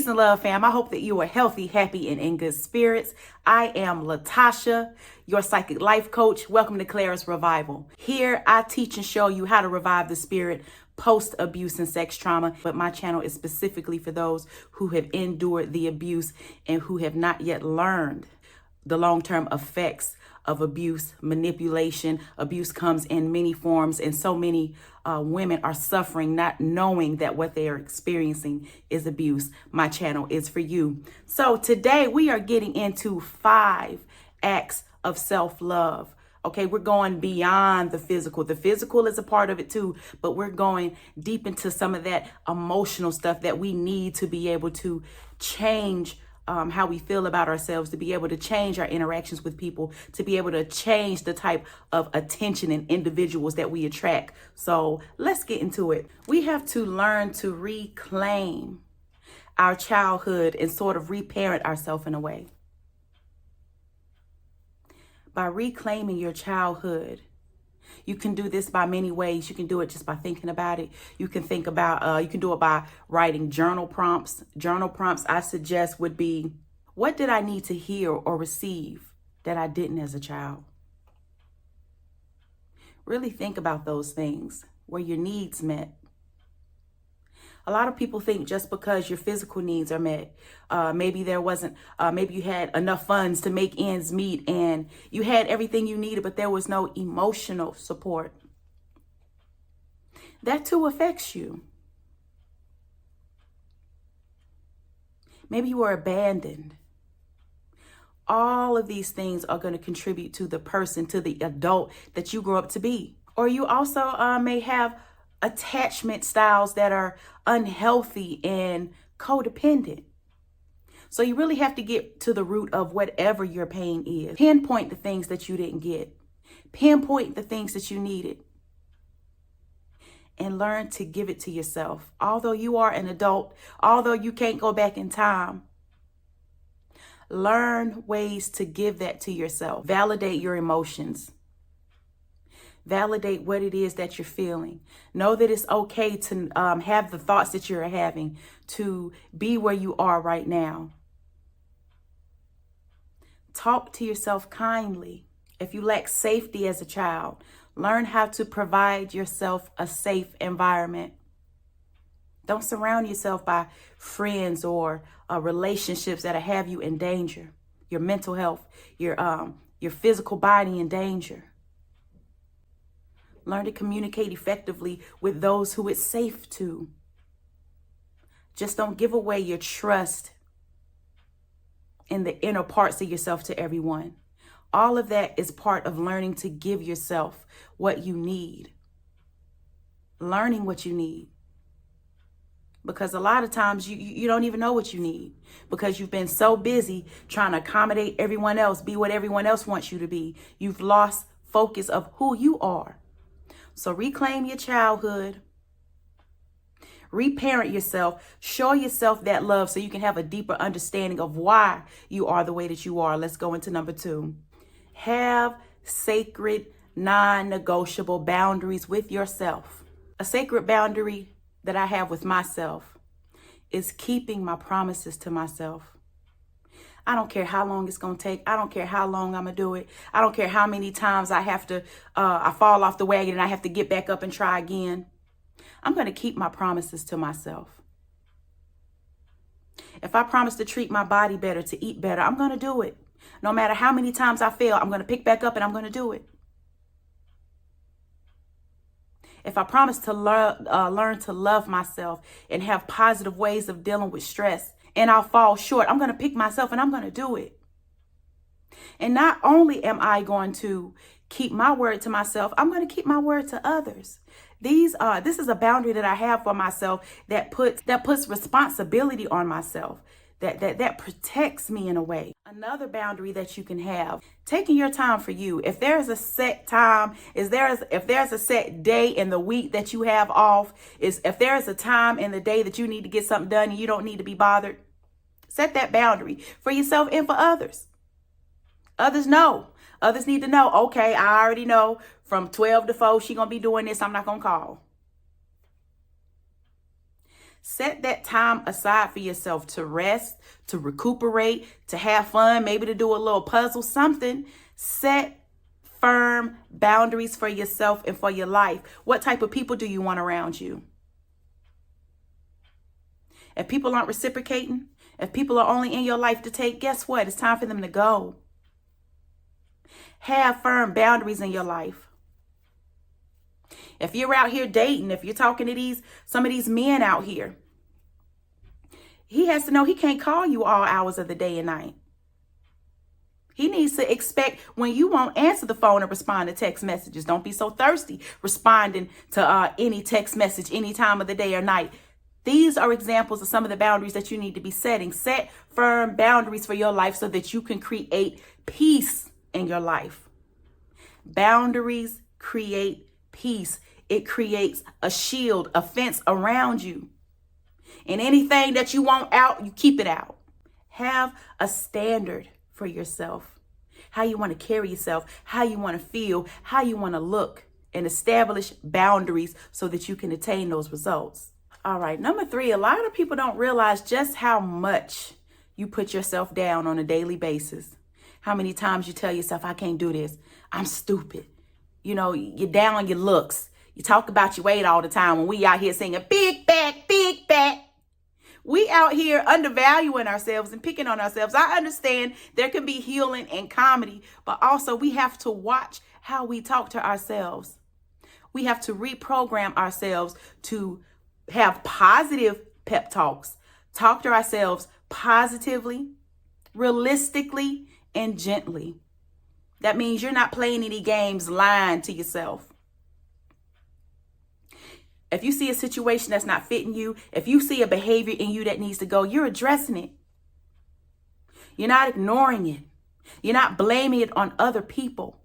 and love, fam. I hope that you are healthy, happy, and in good spirits. I am Latasha, your psychic life coach. Welcome to Clara's Revival. Here, I teach and show you how to revive the spirit post-abuse and sex trauma. But my channel is specifically for those who have endured the abuse and who have not yet learned the long-term effects of abuse, manipulation. Abuse comes in many forms, and so many women are suffering not knowing that what they are experiencing is abuse. My channel is for you. So today we are getting into 5 acts of self-love. Okay, we're going beyond the physical. The physical is a part of it too, but we're going deep into some of that emotional stuff that we need to be able to change how we feel about ourselves, to be able to change our interactions with people, to be able to change the type of attention and individuals that we attract. So let's get into it. We have to learn to reclaim our childhood and sort of reparent ourselves in a way. By reclaiming your childhood, you can do this by many ways. You can do it just by thinking about it. You can think about, you can do it by writing journal prompts. Journal prompts I suggest would be, what did I need to hear or receive that I didn't as a child? Really think about those things. Were your needs met? A lot of people think just because your physical needs are met, maybe there wasn't, maybe you had enough funds to make ends meet and you had everything you needed, but there was no emotional support. That too affects you. Maybe you were abandoned. All of these things are going to contribute to the person, to the adult that you grew up to be. Or you also may have attachment styles that are unhealthy and codependent. So you really have to get to the root of whatever your pain is. Pinpoint the things that you didn't get. Pinpoint the things that you needed. And learn to give it to yourself. Although you are an adult, although you can't go back in time, learn ways to give that to yourself. Validate your emotions. Validate what it is that you're feeling. Know that it's okay to have the thoughts that you're having, to be where you are right now. Talk to yourself kindly. If you lack safety as a child, learn how to provide yourself a safe environment. Don't surround yourself by friends or relationships that have you in danger. Your mental health, your physical body in danger. Learn to communicate effectively with those who it's safe to. Just don't give away your trust in the inner parts of yourself to everyone. All of that is part of learning to give yourself what you need. Learning what you need. Because a lot of times you don't even know what you need because you've been so busy trying to accommodate everyone else, be what everyone else wants you to be. You've lost focus of who you are. So reclaim your childhood, reparent yourself, show yourself that love so you can have a deeper understanding of why you are the way that you are. Let's go into number 2. Have sacred, non-negotiable boundaries with yourself. A sacred boundary that I have with myself is keeping my promises to myself. I don't care how long it's going to take. I don't care how long I'm going to do it. I don't care how many times I have to, I fall off the wagon and I have to get back up and try again. I'm going to keep my promises to myself. If I promise to treat my body better, to eat better, I'm going to do it. No matter how many times I fail, I'm going to pick back up and I'm going to do it. If I promise to learn to love myself and have positive ways of dealing with stress, and I'll fall short, I'm going to pick myself and I'm going to do it. And not only am I going to keep my word to myself, I'm going to keep my word to others. This is a boundary that I have for myself that puts responsibility on myself, that protects me in a way. Another boundary that you can have, taking your time for you. If there's a set time, if there's a set day in the week that you have off, if there's a time in the day that you need to get something done and you don't need to be bothered, set that boundary for yourself and for others. Others know. Others need to know, okay, I already know from 12 to 4, she going to be doing this. I'm not going to call. Set that time aside for yourself to rest, to recuperate, to have fun, maybe to do a little puzzle, something. Set firm boundaries for yourself and for your life. What type of people do you want around you? If people aren't reciprocating, if people are only in your life to take, guess what? It's time for them to go. Have firm boundaries in your life. If you're out here dating, if you're talking to some of these men out here, he has to know he can't call you all hours of the day and night. He needs to expect when you won't answer the phone or respond to text messages. Don't be so thirsty responding to any text message any time of the day or night. These are examples of some of the boundaries that you need to be setting. Set firm boundaries for your life so that you can create peace in your life. Boundaries create peace. It creates a shield, a fence around you. And anything that you want out, you keep it out. Have a standard for yourself. How you want to carry yourself, how you want to feel, how you want to look, and establish boundaries so that you can attain those results. All right, number 3, a lot of people don't realize just how much you put yourself down on a daily basis. How many times you tell yourself, I can't do this. I'm stupid. You know, you're down on your looks. You talk about your weight all the time when we out here singing big back, big back. We out here undervaluing ourselves and picking on ourselves. I understand there can be healing and comedy, but also we have to watch how we talk to ourselves. We have to reprogram ourselves to have positive pep talks. Talk to ourselves positively, realistically, and gently. That means you're not playing any games lying to yourself. If you see a situation that's not fitting you, if you see a behavior in you that needs to go, you're addressing it. You're not ignoring it. You're not blaming it on other people.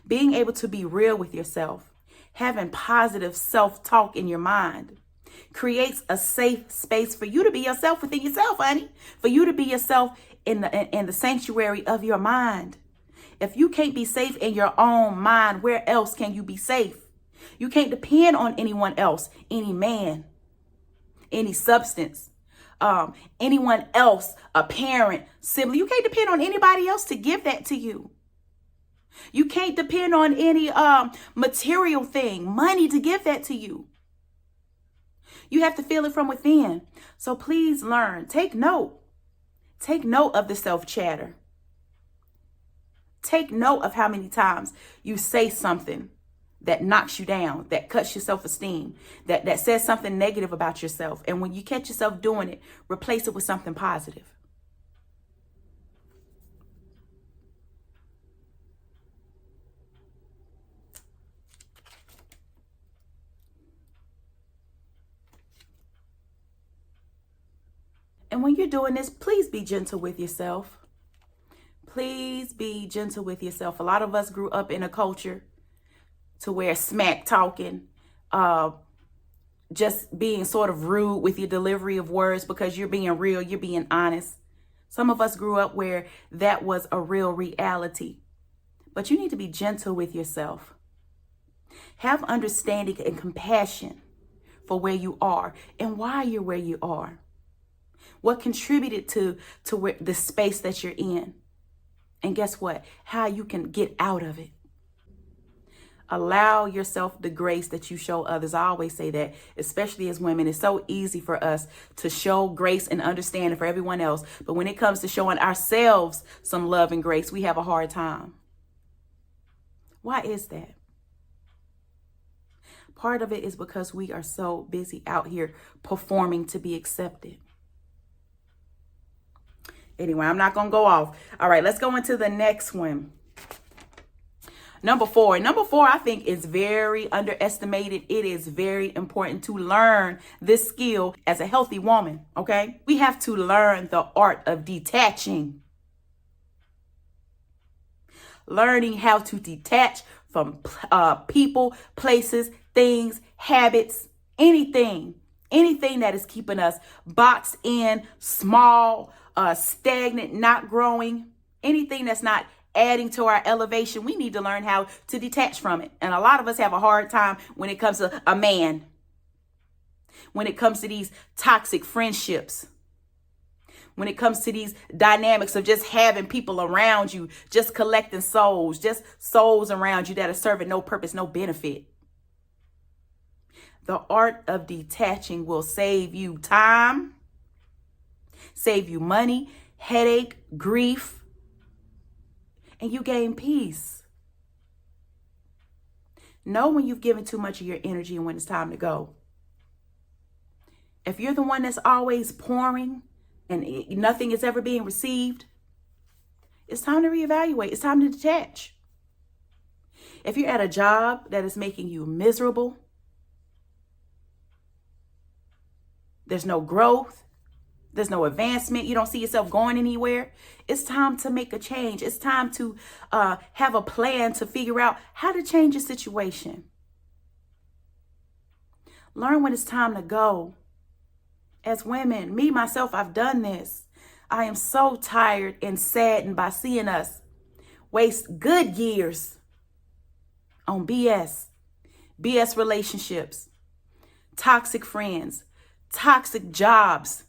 Being able to be real with yourself, having positive self-talk in your mind, creates a safe space for you to be yourself within yourself, honey. For you to be yourself in the sanctuary of your mind. If you can't be safe in your own mind, where else can you be safe? You can't depend on anyone else, any man, any substance, anyone else, a parent, sibling. You can't depend on anybody else to give that to you. You can't depend on any material thing, money to give that to you. You have to feel it from within. So please learn, take note. Take note of the self-chatter. Take note of how many times you say something that knocks you down, that cuts your self-esteem, that says something negative about yourself. And when you catch yourself doing it, replace it with something positive. And when you're doing this, please be gentle with yourself. Please be gentle with yourself. A lot of us grew up in a culture to where smack talking, just being sort of rude with your delivery of words because you're being real, you're being honest. Some of us grew up where that was a real reality. But you need to be gentle with yourself. Have understanding and compassion for where you are and why you're where you are. What contributed to where, the space that you're in. And guess what? How you can get out of it. Allow yourself the grace that you show others. I always say that, especially as women, it's so easy for us to show grace and understanding for everyone else. But when it comes to showing ourselves some love and grace, we have a hard time. Why is that? Part of it is because we are so busy out here performing to be accepted. Anyway, I'm not going to go off. All right, let's go into the next one. Number 4. Number 4, I think, is very underestimated. It is very important to learn this skill as a healthy woman, okay? We have to learn the art of detaching. Learning how to detach from people, places, things, habits, anything that is keeping us boxed in, small, stagnant, not growing, anything that's not adding to our elevation. We need to learn how to detach from it. And a lot of us have a hard time when it comes to a man. when it comes to these toxic friendships, when it comes to these dynamics of just having people around you, just collecting souls, just souls around you that are serving no purpose, no benefit. The art of detaching will save you time, save you money, headache, grief, and you gain peace. Know when you've given too much of your energy and when it's time to go. If you're the one that's always pouring and nothing is ever being received, it's time to reevaluate. It's time to detach. If you're at a job that is making you miserable, there's no growth, there's no advancement, you don't see yourself going anywhere, it's time to make a change. It's time to have a plan to figure out how to change your situation. Learn when it's time to go. As women, me, myself, I've done this. I am so tired and saddened by seeing us waste good years on BS relationships, toxic friends, toxic jobs,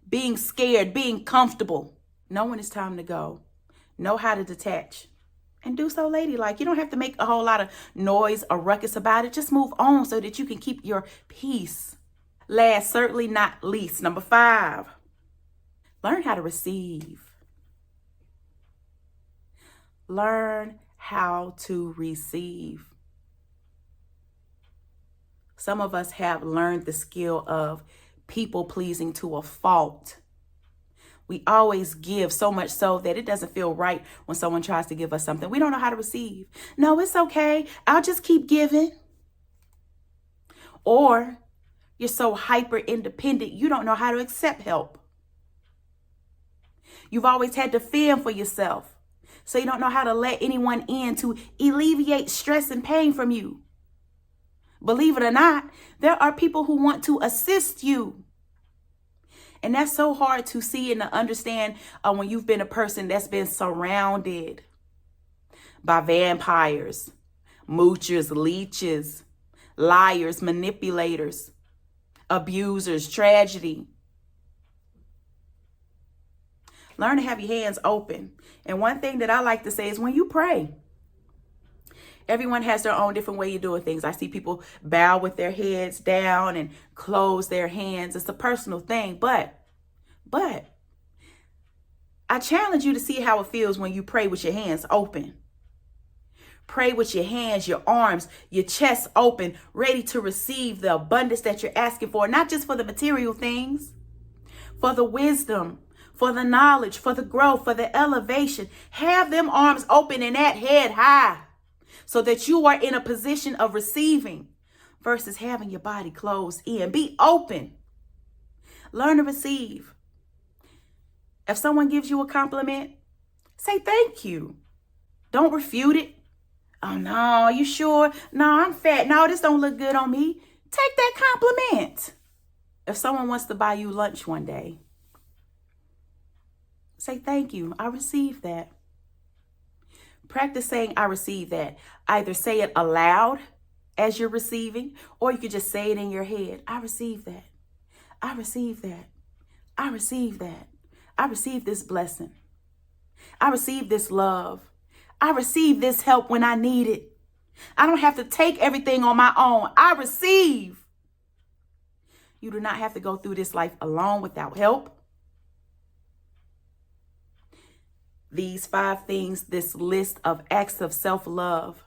being scared, being comfortable. Know when it's time to go. Know how to detach. And do so ladylike. You don't have to make a whole lot of noise or ruckus about it. Just move on so that you can keep your peace. Last, certainly not least, number 5, learn how to receive. Learn how to receive. Some of us have learned the skill of people pleasing to a fault. We always give so much so that it doesn't feel right when someone tries to give us something. We don't know how to receive. No, it's okay. I'll just keep giving. Or you're so hyper independent, you don't know how to accept help. You've always had to fend for yourself, so you don't know how to let anyone in to alleviate stress and pain from you. Believe it or not, there are people who want to assist you. And that's so hard to see and to understand when you've been a person that's been surrounded by vampires, moochers, leeches, liars, manipulators, abusers, tragedy. Learn to have your hands open. And one thing that I like to say is when you pray, everyone has their own different way of doing things. I see people bow with their heads down and close their hands. It's a personal thing, but I challenge you to see how it feels when you pray with your hands open. Pray with your hands, your arms, your chest open, ready to receive the abundance that you're asking for, not just for the material things, for the wisdom, for the knowledge, for the growth, for the elevation. Have them arms open and that head high so that you are in a position of receiving versus having your body closed in. Be open. Learn to receive. If someone gives you a compliment, say thank you. Don't refute it. Oh, no, you sure? No, I'm fat. No, this don't look good on me. Take that compliment. If someone wants to buy you lunch one day, say thank you. I received that. Practice saying I received that. Either say it aloud as you're receiving, or you could just say it in your head. I received that. I received that. I received that. I received this blessing. I received this love. I received this help when I need it. I don't have to take everything on my own. I receive. You do not have to go through this life alone without help. These 5 things, this list of acts of self-love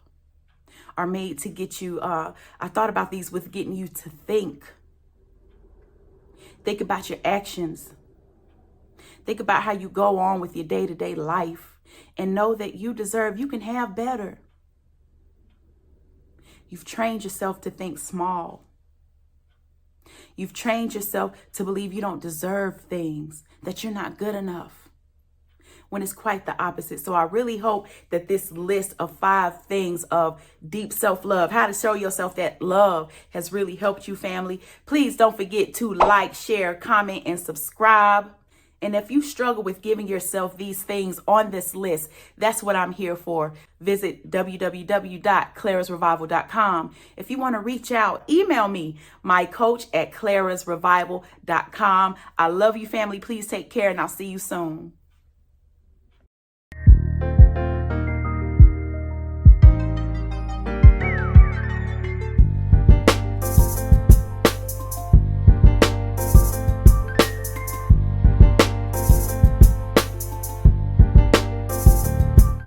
are made to get you, I thought about these with getting you to think. Think about your actions. Think about how you go on with your day-to-day life. And know that you deserve, you can have better. You've trained yourself to think small. You've trained yourself to believe you don't deserve things, that you're not good enough, when it's quite the opposite. So I really hope that this list of 5 things of deep self-love, how to show yourself that love, has really helped you, family. Please don't forget to like, share, comment, and subscribe. And if you struggle with giving yourself these things on this list, that's what I'm here for. Visit www.clarasrevival.com. If you want to reach out, email me, mycoach@clarasrevival.com. I love you, family. Please take care, and I'll see you soon.